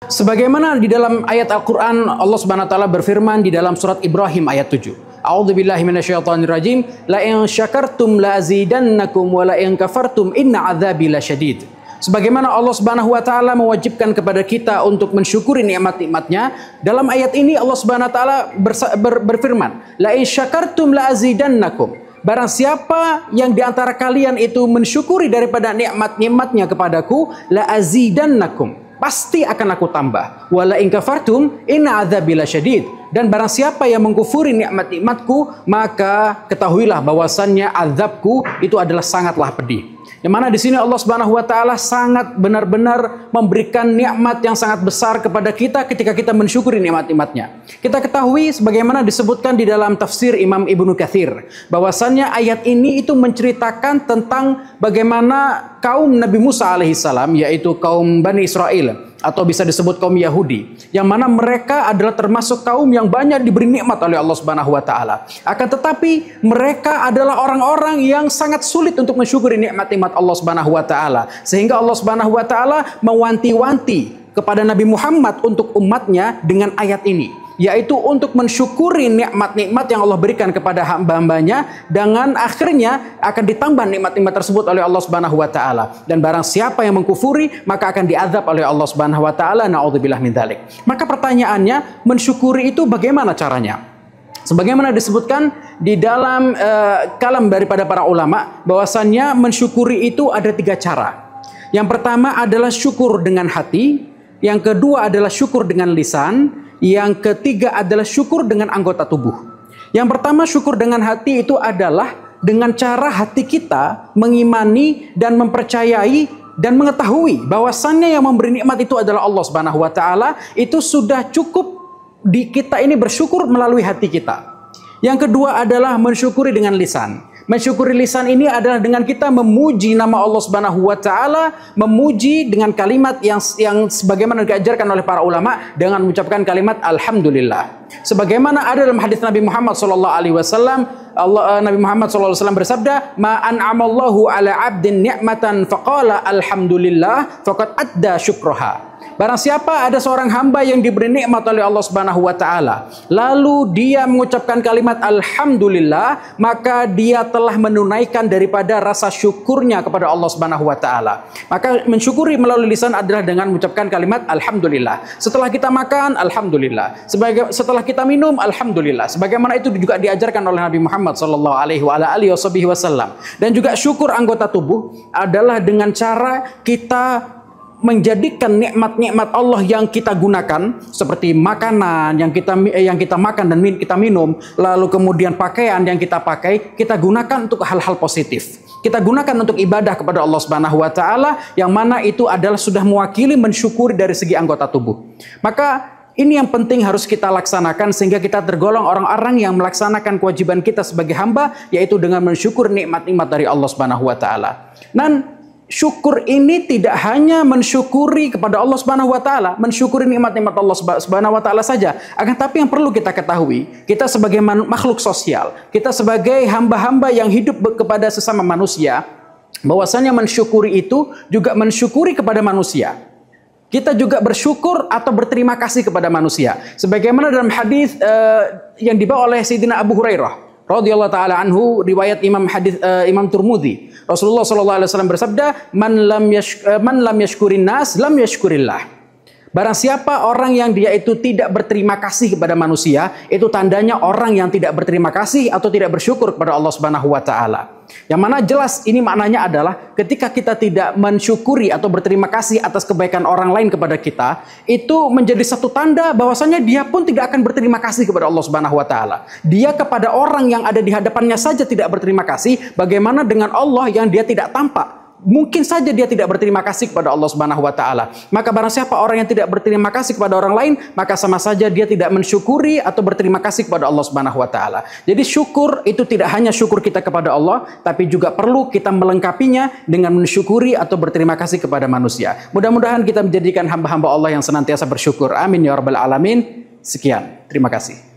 Sebagaimana di dalam ayat Al-Quran, Allah Subhanahu wa Ta'ala berfirman di dalam surat Ibrahim ayat 7. A'udzubillahi minasyaitonirrajim. La in syakartum la azidannakum wa la in kafartum inna adzabi lasyadid. Sebagaimana Allah Subhanahu wa Ta'ala mewajibkan kepada kita untuk mensyukuri nikmat-nikmatnya, dalam ayat ini Allah Subhanahu wa Ta'ala berfirman, la in syakartum la azidannakum. Barang siapa yang di antara kalian itu mensyukuri daripada nikmat-nikmatnya kepadaku, la azidannakum, pasti akan aku tambah. Wala in kafartum inna adzabi lasyadid. Dan barang siapa yang mengkufuri nikmat-nikmatku, maka ketahuilah bahwasannya azabku itu adalah sangatlah pedih. Yang mana di sini Allah Subhanahu wa Ta'ala sangat benar-benar memberikan nikmat yang sangat besar kepada kita ketika kita mensyukuri nikmat-nikmatnya. Kita ketahui sebagaimana disebutkan di dalam tafsir Imam Ibnu Katsir, bahwasannya ayat ini itu menceritakan tentang bagaimana kaum Nabi Musa alaihissalam, yaitu kaum Bani Israel, atau bisa disebut kaum Yahudi, yang mana mereka adalah termasuk kaum yang banyak diberi nikmat oleh Allah Subhanahu wa Ta'ala. Akan tetapi mereka adalah orang-orang yang sangat sulit untuk mensyukuri nikmat-nikmat Allah Subhanahu wa Ta'ala, sehingga Allah Subhanahu wa Ta'ala mewanti-wanti kepada Nabi Muhammad untuk umatnya dengan ayat ini, yaitu untuk mensyukuri nikmat-nikmat yang Allah berikan kepada hamba-hambanya, dengan akhirnya akan ditambah nikmat-nikmat tersebut oleh Allah Subhanahu wa Ta'ala. Dan barang siapa yang mengkufuri, maka akan diazab oleh Allah Subhanahu wa Ta'ala. Na'udzubillah min dzalik. Maka pertanyaannya, mensyukuri itu bagaimana caranya? Sebagaimana disebutkan di dalam kalam daripada para ulama, bahwasannya mensyukuri itu ada 3 cara. Yang pertama adalah syukur dengan hati, yang kedua adalah syukur dengan lisan, yang ketiga adalah syukur dengan anggota tubuh. Yang pertama, syukur dengan hati itu adalah dengan cara hati kita mengimani dan mempercayai dan mengetahui bahwasannya yang memberi nikmat itu adalah Allah Subhanahu wa Ta'ala. Itu sudah cukup di kita ini bersyukur melalui hati kita. Yang kedua adalah mensyukuri dengan lisan. Mensyukuri lisan ini adalah dengan kita memuji nama Allah Subhanahu wa Ta'ala, memuji dengan kalimat yang sebagaimana diajarkan oleh para ulama, dengan mengucapkan kalimat alhamdulillah. Sebagaimana ada dalam hadis Nabi Muhammad SAW, Nabi Muhammad SAW bersabda, ma an'amallahu ala 'abdin ni'matan faqala alhamdulillah faqad adda syukraha. Barang siapa ada seorang hamba yang diberi nikmat oleh Allah Subhanahu wa Ta'ala, lalu dia mengucapkan kalimat alhamdulillah, maka dia telah menunaikan daripada rasa syukurnya kepada Allah Subhanahu wa Ta'ala. Maka mensyukuri melalui lisan adalah dengan mengucapkan kalimat alhamdulillah. Setelah kita makan, alhamdulillah. Setelah kita minum, alhamdulillah. Sebagaimana itu juga diajarkan oleh Nabi Muhammad SAW. Dan juga syukur anggota tubuh adalah dengan cara kita menjadikan nikmat-nikmat Allah yang kita gunakan, seperti makanan yang kita makan dan kita minum, lalu kemudian pakaian yang kita pakai, kita gunakan untuk hal-hal positif. Kita gunakan untuk ibadah kepada Allah Subhanahu wa Ta'ala, yang mana itu adalah sudah mewakili mensyukuri dari segi anggota tubuh. Maka ini yang penting harus kita laksanakan sehingga kita tergolong orang-orang yang melaksanakan kewajiban kita sebagai hamba, yaitu dengan mensyukur nikmat-nikmat dari Allah Subhanahu wa Ta'ala. Dan syukur ini tidak hanya mensyukuri kepada Allah Subhanahu wa Ta'ala, mensyukuri nikmat-nikmat Allah Subhanahu wa Ta'ala saja. Akan tapi yang perlu kita ketahui, kita sebagai makhluk sosial, kita sebagai hamba-hamba yang hidup kepada sesama manusia, bahwasanya mensyukuri itu juga mensyukuri kepada manusia. Kita juga bersyukur atau berterima kasih kepada manusia. Sebagaimana dalam hadis yang dibawa oleh Sayyidina Abu Hurairah radhiyallahu taala anhu, riwayat Imam Turmudi, Rasulullah sallallahu alaihi wasallam bersabda, man lam yashkurin nas lam yashkurillah. Barang siapa orang yang dia itu tidak berterima kasih kepada manusia, itu tandanya orang yang tidak berterima kasih atau tidak bersyukur kepada Allah Subhanahu wa Ta'ala. Yang mana jelas ini maknanya adalah ketika kita tidak mensyukuri atau berterima kasih atas kebaikan orang lain kepada kita, itu menjadi satu tanda bahwasanya dia pun tidak akan berterima kasih kepada Allah Subhanahu wa Ta'ala. Dia kepada orang yang ada di hadapannya saja tidak berterima kasih, bagaimana dengan Allah yang dia tidak tampak? Mungkin saja dia tidak berterima kasih kepada Allah Subhanahu wa Ta'ala. Maka barang siapa orang yang tidak berterima kasih kepada orang lain, maka sama saja dia tidak mensyukuri atau berterima kasih kepada Allah Subhanahu wa Ta'ala. Jadi syukur itu tidak hanya syukur kita kepada Allah, tapi juga perlu kita melengkapinya dengan mensyukuri atau berterima kasih kepada manusia. Mudah-mudahan kita menjadikan hamba-hamba Allah yang senantiasa bersyukur. Amin ya rabbal alamin. Sekian, terima kasih.